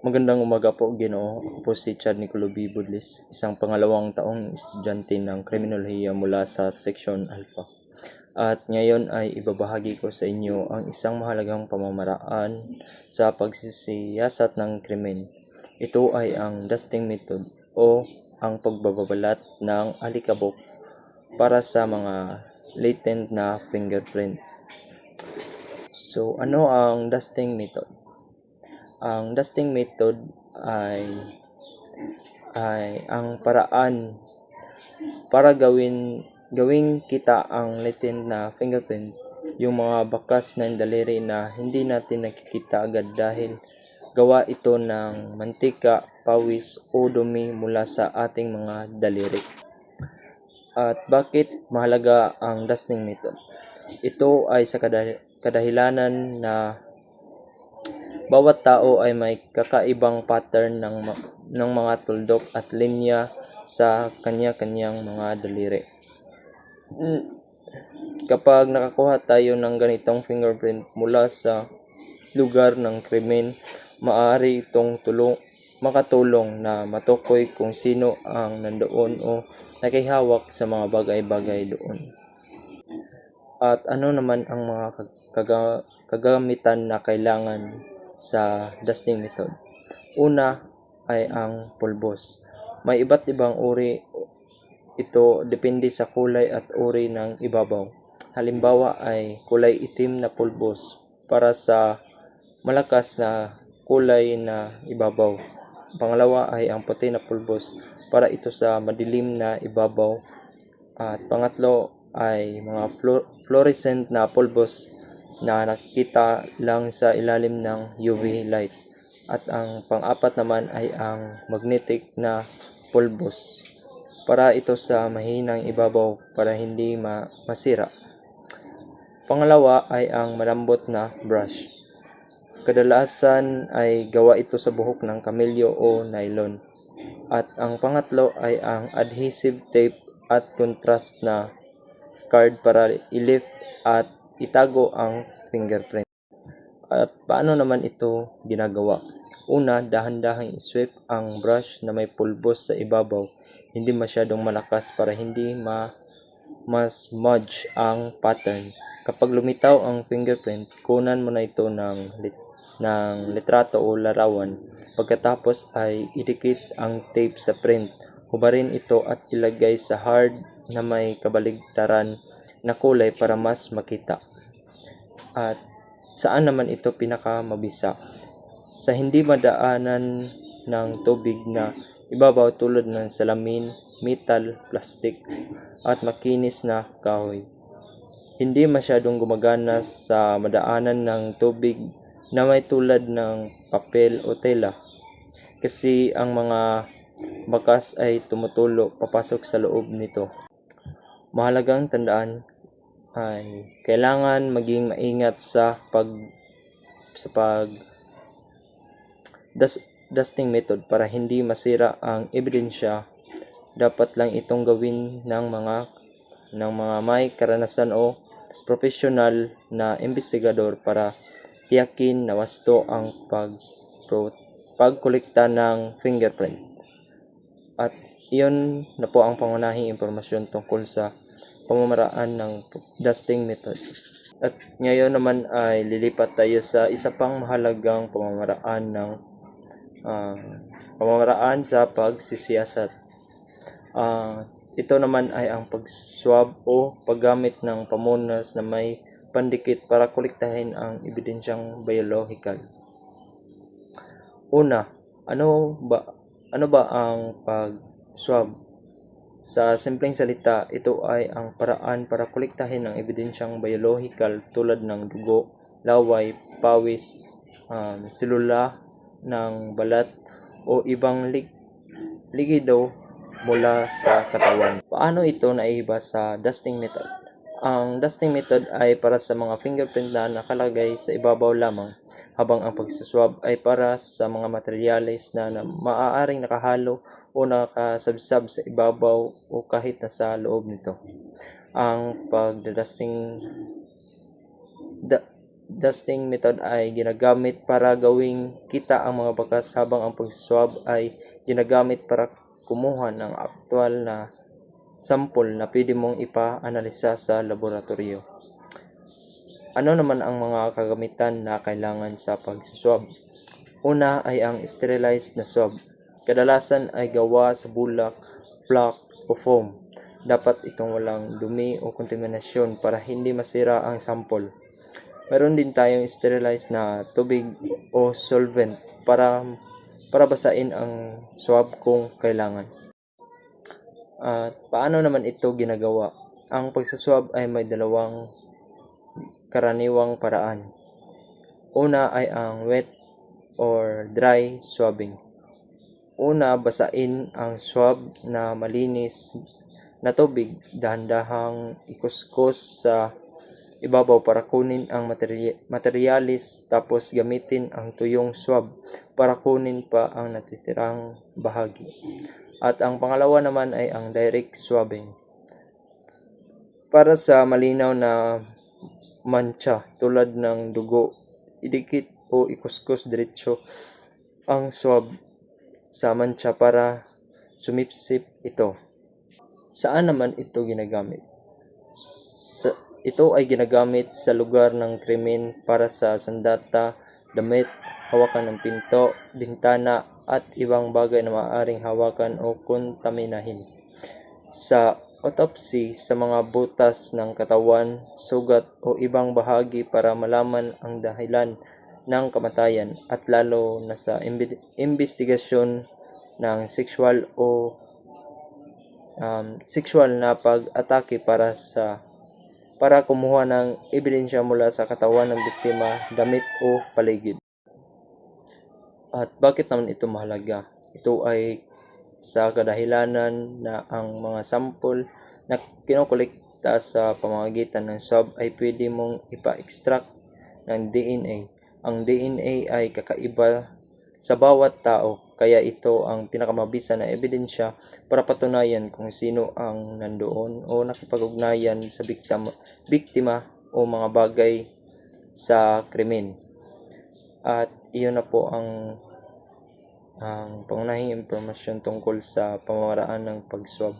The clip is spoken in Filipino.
Magandang umaga po, Ginoo. Ako po si Chad Nicolo B. Budlis, isang pangalawang taong estudyante ng Kriminolohiya mula sa Seksyon Alpha. At ngayon ay ibabahagi ko sa inyo ang isang mahalagang pamamaraan sa pagsisiyasat ng krimen. Ito ay ang dusting method o ang pagbababalat ng alikabok para sa mga latent na fingerprint. So, ano ang dusting method? Ang dusting method ay ang paraan para gawing kita ang latent na fingerprint, yung mga bakas ng daliri na hindi natin nakikita agad dahil gawa ito ng mantika, pawis o dumi mula sa ating mga daliri. At bakit mahalaga ang dusting method? Ito ay sa kadahilanan na bawat tao ay may kakaibang pattern ng mga tuldok at linya sa kanya-kanyang mga daliri. Kapag nakakuha tayo ng ganitong fingerprint mula sa lugar ng krimen, maaari itong makatulong na matukoy kung sino ang nandoon o nakihawak sa mga bagay-bagay doon. At ano naman ang mga kagamitan na kailangan sa dusting method? Una ay ang pulbos. May iba't ibang uri ito depende sa kulay at uri ng ibabaw. Halimbawa ay kulay itim na pulbos para sa malakas na kulay na ibabaw. Pangalawa ay ang puti na pulbos para ito sa madilim na ibabaw. At pangatlo ay mga fluorescent na pulbos na nakikita lang sa ilalim ng UV light. At ang pang-apat naman ay ang magnetic na pulbos para ito sa mahinang ibabaw para hindi masira. Pangalawa ay ang malambot na brush. Kadalasan ay gawa ito sa buhok ng kamelyo o nylon. At ang pangatlo ay ang adhesive tape at contrast na card para i-lift at itago ang fingerprint. At paano naman ito ginagawa? Una, dahan-dahang i-sweep ang brush na may pulbos sa ibabaw. Hindi masyadong malakas para hindi mas-smudge ang pattern. Kapag lumitaw ang fingerprint, kunan mo na ito ng litrato o larawan. Pagkatapos ay idikit ang tape sa print. Hubarin ito at ilagay sa hard na may kabaligtaran na kulay para mas makita. At saan naman ito pinakamabisa? Sa hindi madaanan ng tubig na ibabaw tulad ng salamin, metal, plastic, at makinis na kahoy. Hindi masyadong gumagana sa madaanan ng tubig na may tulad ng papel o tela kasi ang mga bakas ay tumutulo papasok sa loob nito. Mahalagang tandaan ay kailangan maging maingat sa dusting method para hindi masira ang ebidensya. Dapat lang itong gawin ng mga may karanasan o profesional na investigador para tiyakin na wasto ang pagkolekta ng fingerprint. At iyon na po ang pangunahing impormasyon tungkol sa pamamaraan ng dusting method. At ngayon naman ay lilipat tayo sa isa pang mahalagang pamamaraan sa pagsisiyasat. Ito naman ay ang pag-swab o paggamit ng pamunas na may pandikit para kolektahin ang ebidensyang biological. Una, ano ba ang pag-swab? Sa simpleng salita, ito ay ang paraan para kolektahin ang ebidensyang biological tulad ng dugo, laway, pawis, selula ng balat o ibang likido mula sa katawan. Paano ito naiiba sa dusting method? Ang dusting method ay para sa mga fingerprint na nakalagay sa ibabaw lamang, habang ang pagsaswab ay para sa mga materyales na maaaring nakahalo o nakasabsab sa ibabaw o kahit nasa loob nito. Ang dusting method ay ginagamit para gawing kita ang mga bakas, habang ang pag-swab ay ginagamit para kumuha ng aktwal na sample na pwede mong ipa-analisa sa laboratorio. Ano naman ang mga kagamitan na kailangan sa pag-swab? Una ay ang sterilized na swab. Kadalasan ay gawa sa bulak, flak o foam. Dapat itong walang dumi o kontaminasyon para hindi masira ang sample. Meron din tayong sterilized na tubig o solvent para basain ang swab kung kailangan. At paano naman ito ginagawa? Ang pagsaswab ay may dalawang karaniwang paraan. Una ay ang wet or dry swabbing. Una, basain ang swab na malinis na tubig, dahan-dahang ikuskus sa ibabaw para kunin ang materialis, tapos gamitin ang tuyong swab para kunin pa ang natitirang bahagi. At ang pangalawa naman ay ang direct swabbing. Para sa malinaw na mancha tulad ng dugo, idikit o ikuskus diretso ang swab sa mancha para sumipsip ito. Saan naman ito ginagamit? Ito ay ginagamit sa lugar ng krimen para sa sandata, damit, hawakan ng pinto, bintana at ibang bagay na maaaring hawakan o kontaminahin. Sa autopsy, sa mga butas ng katawan, sugat o ibang bahagi para malaman ang dahilan ng kamatayan, at lalo na sa investigasyon ng sexual na pag-atake para kumuha ng ebidensya mula sa katawan ng biktima, damit o paligid. At bakit naman ito mahalaga? Ito ay sa kadahilanan na ang mga sample na kinokolekta sa pamamagitan ng swab ay pwede mong ipa-extract ng DNA. Ang DNA ay kakaiba sa bawat tao, kaya ito ang pinakamabisa na ebidensya para patunayan kung sino ang nandoon o nakipag-ugnayan sa biktima o mga bagay sa krimen. At iyon na po ang pangunahing impormasyon tungkol sa pamamaraan ng pag-swab.